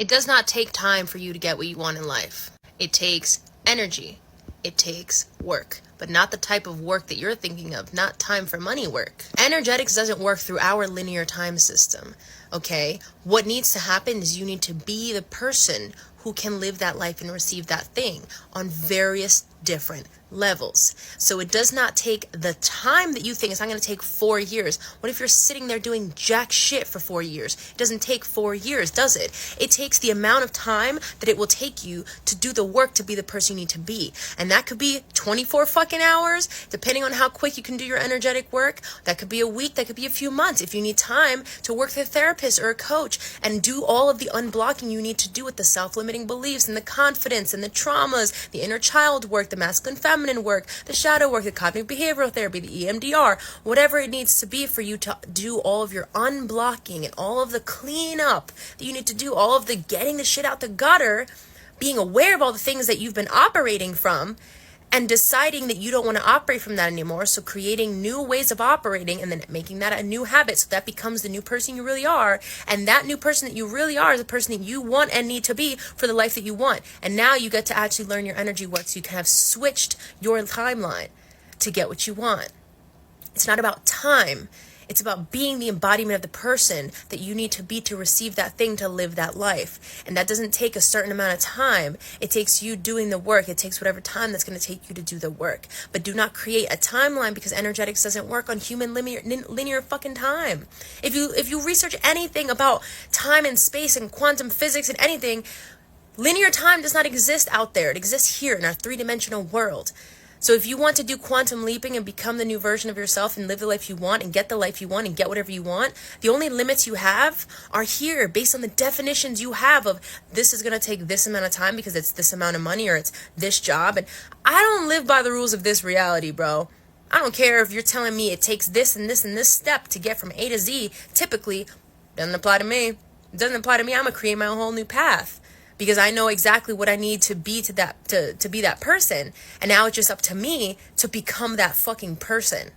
It does not take time for you to get what you want in life. It takes energy. It takes work, but not the type of work that you're thinking of, not time for money work. Energetics doesn't work through our linear time system, okay? What needs to happen is you need to be the person who can live that life and receive that thing on various different levels. So it does not take the time that you think. It's not going to take 4 years. What if you're sitting there doing jack shit for 4 years? It doesn't take 4 years, does it? It takes the amount of time that it will take you to do the work to be the person you need to be. And that could be 24 fucking hours, depending on how quick you can do your energetic work. That could be a week, that could be a few months. If you need time to work with a therapist or a coach and do all of the unblocking you need to do with the self-limiting beliefs and the confidence and the traumas, the inner child work, the masculine feminine work, the shadow work, the cognitive behavioral therapy, the EMDR, whatever it needs to be for you to do all of your unblocking and all of the cleanup that you need to do, all of the getting the shit out the gutter, being aware of all the things that you've been operating from and deciding that you don't want to operate from that anymore. So creating new ways of operating and then making that a new habit so that becomes the new person you really are. And that new person that you really are is the person that you want and need to be for the life that you want. And now you get to actually learn your energy work so you can have switched your timeline to get what you want. It's not about time. It's about being the embodiment of the person that you need to be to receive that thing, to live that life. And that doesn't take a certain amount of time. It takes you doing the work. It takes whatever time that's going to take you to do the work. But do not create a timeline, because energetics doesn't work on human linear fucking time. If you research anything about time and space and quantum physics and anything, linear time does not exist out there. It exists here in our three-dimensional world. So if you want to do quantum leaping and become the new version of yourself and live the life you want and get the life you want and get whatever you want, the only limits you have are here based on the definitions you have of this is going to take this amount of time because it's this amount of money or it's this job. And I don't live by the rules of this reality, bro. I don't care if you're telling me it takes this and this and this step to get from A to Z. Typically, doesn't apply to me. It doesn't apply to me. I'm going to create my own whole new path, because I know exactly what I need to be to be that person. And now it's just up to me to become that fucking person.